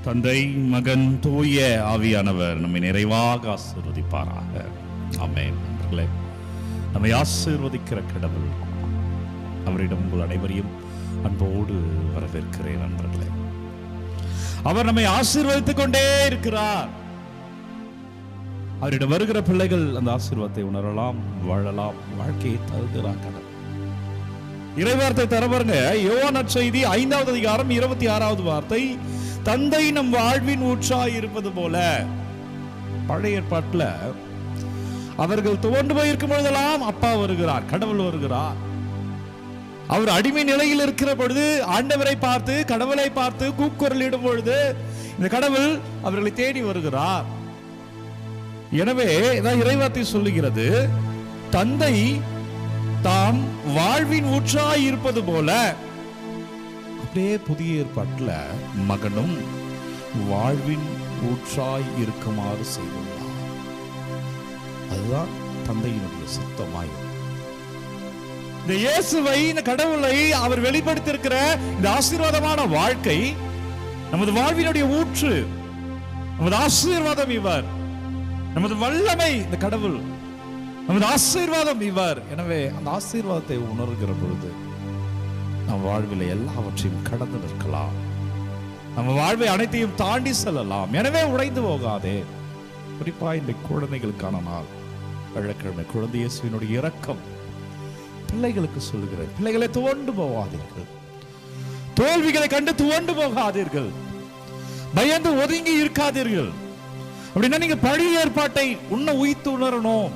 தந்தை, மகன், தூய ஆவியானவர் நம்மை நிறைவாக ஆசீர்வதிப்பாராக. ஆமென். நண்பர்களே, நம்மை ஆசீர்வதிக்கிற கடவுள், அவரிடம் உங்கள் அனைவரையும் அன்போடு வரவேற்கிறேன். நண்பர்களே, அவர் நம்மை ஆசீர்வதித்துக் கொண்டே இருக்கிறார். அவரிடம் வருகிற பிள்ளைகள் அந்த ஆசீர்வாதத்தை உணரலாம், வாழலாம், வாழ்க்கையை தருகிறார் கடவுள். இறைவார்த்தை தர பாருங்க. யோவான் நற்செய்தி 5வது அதிகாரம் 26வது வார்த்தை, தந்தை நம் வாழ்வின் ஊற்றாய் இருப்பது போல. பழைய ஏற்பாட்டுல அவர்கள் துவண்டு போயிருக்கும் பொழுதெல்லாம் அப்பா வருகிறார், கடவுள் வருகிறார். அவர் அடிமை நிலையில் இருக்கிற பொழுது ஆண்டவரை பார்த்து, கடவுளை பார்த்து கூக்குரலிடும் பொழுது இந்த கடவுள் அவர்களை தேடி வருகிறார். எனவே இறைவார்த்தை சொல்லுகிறது, தந்தை தாம் வாழ்வின் ஊற்றாய் இருப்பது போல. அப்படியே புதிய ஏற்பாட்டுல மகனும் வாழ்வின் ஊற்றாய் இருக்குமாறு செய்துள்ளார். அதுதான் தந்தையினுடைய சித்தமாய். இந்த இயேசுவை, இந்த கடவுளை அவர் வெளிப்படுத்தியிருக்கிற இந்த ஆசீர்வாதமான வாழ்க்கை நமது வாழ்வினுடைய ஊற்று, நமது ஆசீர்வாதம் இவர், நமது வல்லமை இந்த கடவுள், நமது ஆசீர்வாதம் இவர். எனவே அந்த ஆசீர்வாதத்தை உணர்கிற பொழுது நம் வாழ்வில் எல்லாவற்றையும் கடந்து நிற்கலாம், நம்ம வாழ்வை அனைத்தையும் தாண்டி செல்லலாம். எனவே உடைந்து போகாதே. குறிப்பா இந்த குழந்தைகளுக்கான நாள், வெள்ளிக்கிழமை குழந்தை இயேசுவினுடைய இரக்கம் பிள்ளைகளுக்கு சொல்லுகிறேன். பிள்ளைகளை துவண்டு போகாதீர்கள், தோல்விகளை கண்டு துவண்டு போகாதீர்கள், பயந்து ஒதுங்கி இருக்காதீர்கள். அப்படின்னா நீங்க பழைய ஏற்பாட்டை உயிர்த்து உணரணும்.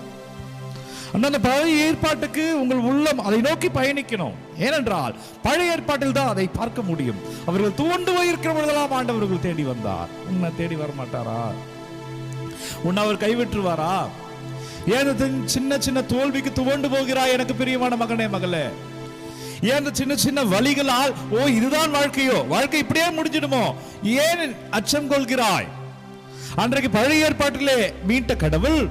அந்த பழைய ஏற்பாட்டுக்கு உங்கள் உள்ளம் அதை நோக்கி பயணிக்கணும். ஏனென்றால் பழைய ஏற்பாட்டில் தான் அதை பார்க்க முடியும். அவர்கள் துவண்டு போயிருக்கிற பொழுதெல்லாம் ஆண்டவர்கள் தேடி வந்தார். உன்னை தேடி வர மாட்டாரா? உன்னை அவர் கைவிட்டுருவாரா? ஏன் சின்ன சின்ன தோல்விக்கு துவண்டு போகிறாய் எனக்கு பிரியமான மகனே, மகளே? ஏன் சின்ன சின்ன வழிகளால் இதுதான் வாழ்க்கையோ, வாழ்க்கை இப்படியே முடிஞ்சிடுமோ, ஏன் அச்சம் கொள்கிறாய்? அன்றைக்கு பழைய ஏற்பாட்டிலே மீட்ட கடவுள்,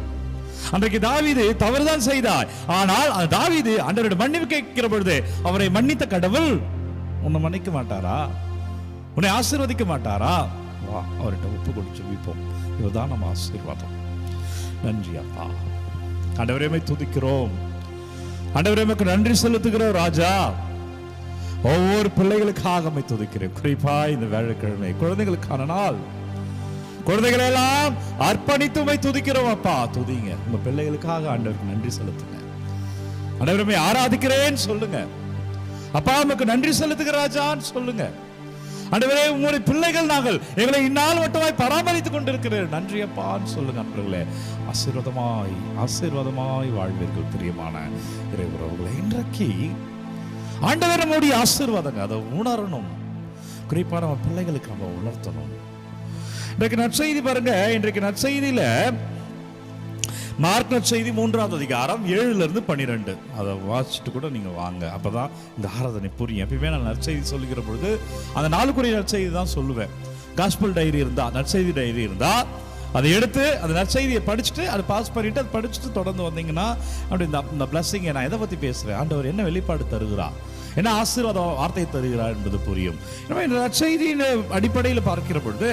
அன்றைக்கு தாவீது தவறுதான் செய்தார், ஆனால் தாவீது ஆண்டவரிடம் மன்னிப்பு கேட்கிற பொழுது அவரை மன்னித்த கடவுள் உன்னை மன்னிக்க மாட்டாரா? உன்னை ஆசீர்வதிக்க மாட்டாரா? வா, அவர்கிட்ட ஒப்பு கொடுத்து ஜெபிப்போம். இதுதான் நம்ம ஆசீர்வாதம். நன்றி அப்பா. ஆண்டவரே துதிக்கிறோம், ஆண்டவரே நன்றி செலுத்துகிறோம் ராஜா. ஒவ்வொரு பிள்ளைகளுக்காக துதிக்கிறேன். குறிப்பா இந்த வெள்ளிக்கிழமை குழந்தைகளுக்கான நாள், குழந்தைகளை எல்லாம் அர்ப்பணித்து துதிக்கிறோம் அப்பா. துதிங்க, உங்க பிள்ளைகளுக்காக ஆண்டவருக்கு நன்றி செலுத்துங்க. ஆண்டவரே ஆராதிக்கிறேன்னு சொல்லுங்க அப்பா. நமக்கு நன்றி செலுத்துகிற ராஜான்னு சொல்லுங்க. ஆண்டவரே உங்களுடைய பிள்ளைகள் நாங்கள், எங்களை இந்நாள் மட்டுமாய் பராமரித்துக் கொண்டிருக்கிறேன், நன்றி அப்பான்னு சொல்லுங்க. நண்பர்களே, ஆசீர்வாதமாய் ஆசீர்வாதமாய் வாழ்வீர்கள் பிரியமான இறை உறவுகளை. இன்றைக்கு ஆண்டவர் நம்முடைய ஆசீர்வாதங்க, அதை உணரணும். குறிப்பா நம்ம பிள்ளைகளுக்கு நம்ம உணர்த்தணும். இன்றைக்கு நற்செய்தி பாருங்க. இன்றைக்கு நற்செய்தியில மார்க் நற்செய்தி 3வது அதிகாரம் 7-12 அதை வாசிச்சுட்டு கூட நீங்க வாங்க, அப்பதான் இந்த ஆராதனை புரியும். எப்பயுமே நான் நற்செய்தி சொல்லுகிற பொழுது அந்த நாளுக்குரிய நற்செய்தி தான் சொல்லுவேன். காஸ்பல் டைரி இருந்தா, நற்செய்தி டைரி இருந்தா அதை எடுத்து அந்த நற்செய்தியை படிச்சுட்டு அதை பாஸ் பண்ணிட்டு அதை படிச்சுட்டு தொடர்ந்து வந்தீங்கன்னா அப்படி இந்த பிளஸிங்கை நான் எதை பத்தி பேசுறேன், ஆண்டவர் என்ன வெளிப்பாடு தருகிறா, என்ன ஆசீர்வாத வார்த்தையை தருகிறார் என்பது புரியும். எனவே இந்த நற்செய்தியின் அடிப்படையில் பார்க்கிற பொழுது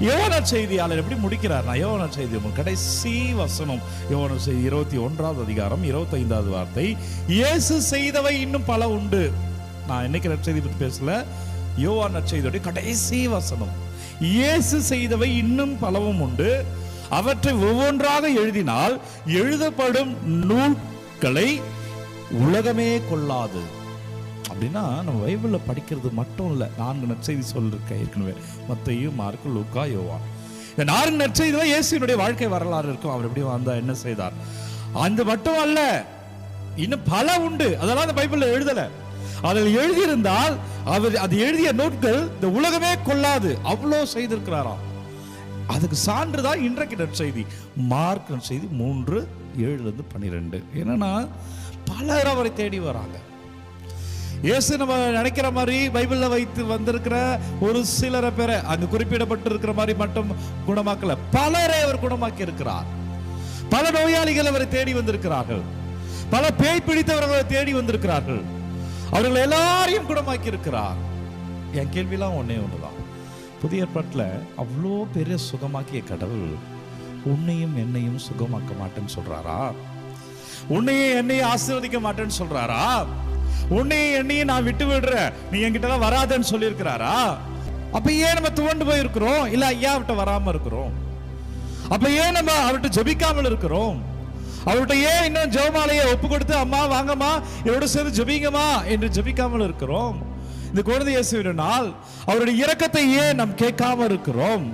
யோவான் செய்தியாளர் எப்படி முடிக்கிறார்? நான் யோவான் செய்தி கடைசி வசனம், யோவான் செய்தி 21வது அதிகாரம் 25வது வார்த்தை, இயேசு செய்தவை இன்னும் பல உண்டு. நான் இன்னைக்கு நற்செய்தி பற்றி பேசல, யோவான் நற்செய்தியோட கடைசி வசனம், இயேசு செய்தவை இன்னும் பலவும் உண்டு, அவற்றை ஒவ்வொன்றாக எழுதினால் எழுதப்படும் நூல்களை உலகமே கொள்ளாது. அப்படின்னா நம்ம பைபிள்ல படிக்கிறது மட்டும் இல்ல, 4 நற்செய்தி சொல்லிருக்கேன் ஏற்கனவே, மத்தேயு, மார்க்கு, லூக்கா, யோவான். இந்த 4 நற்செய்தியில இயேசுவினுடைய வாழ்க்கை வரலாறு இருக்கும். அவர் எப்படி வந்தா, என்ன செய்தார், அந்த மட்டும் அல்ல, இன்னும் பல உண்டு. அதெல்லாம் அந்த பைபிள்ல எழுதல. அதில் எழுதியிருந்தால் அவர் அது எழுதிய நூல்கள் இந்த உலகமே கொள்ளாது, அவ்வளோ செய்திருக்கிறாராம். அதுக்கு சான்றுதான் இன்றைக்கு நற்செய்தி, மார்க் நற்செய்தி 3:7-12. என்னன்னா பலர் அவரை தேடி வராங்க. இயேசு நம்ம நினைக்கிற மாதிரி பைபிள்ல வைத்து வந்திருக்கிற ஒரு சிலரை பேரை அங்கு குறிப்பிடப்பட்டிருக்கிற மாதிரி மட்டும் குணமாக்கல, பலரை அவர் குணமாக்கி இருக்கிறார். பல நோயாளிகள் அவரை தேடி வந்திருக்கிறார்கள், பல பேய் பிடித்தவர்களை தேடி வந்திருக்கிறார்கள், அவர்கள் எல்லாரையும் குணமாக்கி இருக்கிறார். என் கேள்வியெல்லாம் ஒன்னே ஒண்ணுதான், புதிய ஏற்பாட்டில் அவ்வளோ பெரிய சுகமாக்கிய கடவுள் உன்னையும் என்னையும் சுகமாக்க மாட்டேன்னு சொல்றாரா? உன்னையும் என்னையும் ஆசீர்வதிக்க மாட்டேன்னு சொல்றாரா? உன்னையும் என்னையும் நான் விட்டு விடுறேன், நீ என்கிட்ட வராதன்னு சொல்லி இருக்கிறாரா? அப்ப ஏன் நம்ம துவண்டு போயிருக்கிறோம்? இல்ல ஐயா விட்ட வராம இருக்கிறோம்? அப்ப ஏன் நம்ம அவர்கிட்ட ஜெபிக்காமல் இருக்கிறோம்? அவர்கிட்ட ஏன் இன்னும் ஜெபமாலையை ஒப்பு கொடுத்து அம்மா வாங்கம்மா எவ்வளவு சேர்ந்து ஜெபிங்கம்மா என்று ஜெபிக்காமல் இருக்கிறோம்? இந்த குழந்தை இயேசுவின் நாள் அவருடைய இரக்கத்தை ஏன் நாம் கேட்காம இருக்கிறோம்?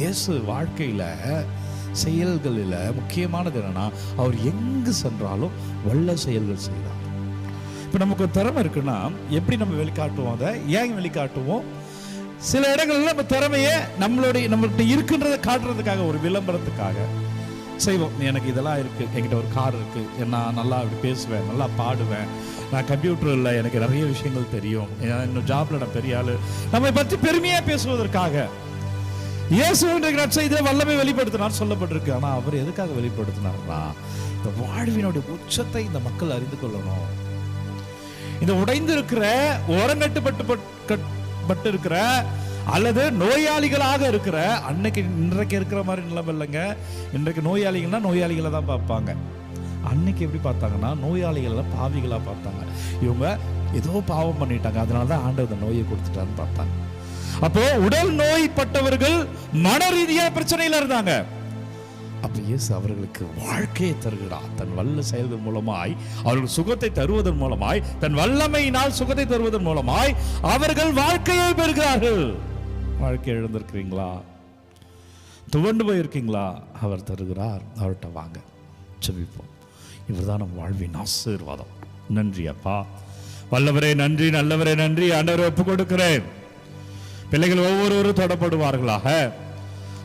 இயேசு வாழ்க்கையில செயல்களில் முக்கியமானது என்னன்னா, அவர் எங்கு சென்றாலும் வல்ல செயல்கள் செய்தார். இப்ப நமக்கு ஒரு திறமை இருக்குன்னா எப்படி நம்ம வெளிக்காட்டுவோம்? அதை ஏன் வெளிக்காட்டுவோம்? சில இடங்கள்ல நம்ம திறமையை நம்மள்கிட்ட இருக்குன்றதை காட்டுறதுக்காக, ஒரு விளம்பரத்துக்காக செய்வோம். எனக்கு இதெல்லாம் இருக்கு, என்கிட்ட ஒரு கார் இருக்கு, நான் நல்லா அப்படி பேசுவேன், நல்லா பாடுவேன், நான் கம்ப்யூட்டர்ல எனக்கு நிறைய விஷயங்கள் தெரியும், இன்னும் ஜாப்ல நான் பெரிய ஆளு, நம்மை பற்றி பெருமையா பேசுவதற்காக இயேசுவின் நற்செய்தியில வல்லமை வெளிப்படுத்தினார் சொல்லப்பட்டிருக்கு. ஆனா அவர் எதுக்காக வெளிப்படுத்தினார்னா, இந்த வாழ்வினுடைய உச்சத்தை இந்த மக்கள் அறிந்து கொள்ளணும். இந்த உடைந்து இருக்கிற, ஓரங்கட்டுப்பட்டு இருக்கிற அல்லது நோயாளிகளாக இருக்கிற, இன்றைக்கு இருக்கிற மாதிரி நிலைமை இல்லைங்க. இன்றைக்கு நோயாளிகள்னா நோயாளிகளை தான் பார்ப்பாங்க. அன்னைக்கு எப்படி பார்த்தாங்கன்னா, நோயாளிகளை பாவிகளா பார்த்தாங்க. இவங்க ஏதோ பாவம் பண்ணிட்டாங்க, அதனாலதான் ஆண்டவர் இந்த நோயை கொடுத்துட்டான்னு பார்த்தாங்க. அப்போ உடல் நோய்பட்டவர்கள் மன ரீதியா பிரச்சனையில இருந்தாங்க. அப்ப இயேசு அவர்களுக்கு வாழ்க்கையை தருகிறார். தன் வல்ல செயல்கள் மூலமாய், அவர்கள் சுகத்தை தருவதன் மூலமாய், தன் வல்லமையினால் சுகத்தை தருவதன் மூலமாய் அவர்கள் வாழ்க்கையை பெறுகிறார்கள். வாழ்க்கை இழந்திருக்கிறீங்களா? துவண்டு போயிருக்கீங்களா? அவர் தருகிறார். அவர்கிட்ட வாங்க, ஜெபிப்போம். இவர்தான் நம் வாழ்வின் ஆசீர்வாதம். நன்றி அப்பா, வல்லவரே நன்றி, நல்லவரே நன்றி. ஆண்டவரை ஒப்பு கொடுக்கிறேன். பிள்ளைகள் ஒவ்வொருவரும் தொடப்படுவார்களாக,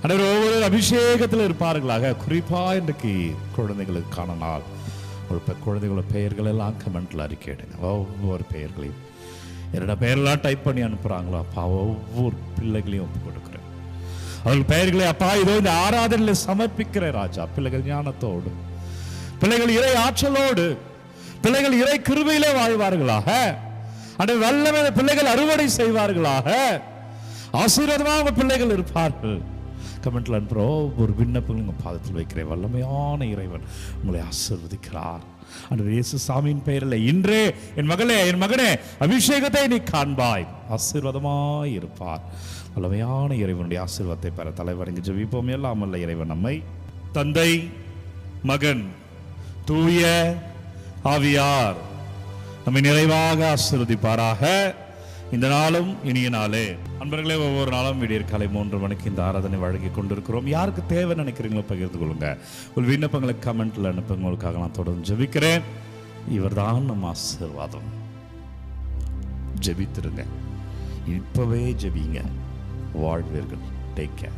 ஆண்டவர் ஒவ்வொரு அபிஷேகத்தில் இருப்பார்களாக. குறிப்பா இன்றைக்கு குழந்தைகளுக்கான நாள். குழந்தைகளோட பெயர்கள் எல்லாம் கமெண்ட்ல அறிக்கையிடுங்க. ஒவ்வொரு பெயர்களையும் என்னோட பெயரெல்லாம் டைப் பண்ணி அனுப்புறாங்களோ அப்பா, ஒவ்வொரு பிள்ளைகளையும் ஒப்பு கொடுக்கிறேன். அவர்கள் பெயர்களை அப்பா இதோ இந்த ஆராதனையில் சமர்ப்பிக்கிறேன் ராஜா. பிள்ளைகள் ஞானத்தோடு, பிள்ளைகள் இறை ஆற்றலோடு, பிள்ளைகள் இறை கிருபையிலே வாழ்வார்களாக. அந்த வல்லமை பிள்ளைகள் அறுவடை செய்வார்களாக. ஆசீர்வாதமாக பிள்ளைகள் இருப்பார்கள். கமெண்ட்ல அனுப்புற ஒரு விண்ணப்பங்கள் உங்க பாதத்தில் வைக்கிறேன். வல்லமையான இறைவன் உங்களை ஆசீர்வதிக்கிறார். ஆண்டவர் இயேசு சாமியின் பெயரில் இன்றே என் மகளே, என் மகனே, அபிஷேகத்தை நீ காண்பாய், ஆசீர்வாதமாய் இருப்பார். வல்லமையான இறைவனுடைய ஆசீர்வாதத்தை பெற தலைவணங்கி ஜெபிப்போம். எல்லாம் வல்ல இறைவன் நம்மை தந்தை, மகன், தூய ஆவியார் நம்மை நிறைவாக ஆசீர்வதிப்பாராக. இந்த நாளும் இனிய நாளே. அன்பர்களே, ஒவ்வொரு நாளும் விடியற் காலை 3 மணிக்கு இந்த ஆராதனை வழங்கி கொண்டிருக்கிறோம். யாருக்கு தேவை நினைக்கிறீங்களோ பகிர்ந்து கொள்ளுங்க. ஒரு விண்ணப்பங்களை கமெண்ட்ல அனுப்புங்க. உங்களுக்காக நான் தொடர்ந்து ஜெபிக்கிறேன். இவர்தான் நம்ம ஆசீர்வாதம். ஜெபித்திருங்க, இப்பவே ஜெபிங்க, வாழ்வீர்கள். Take care.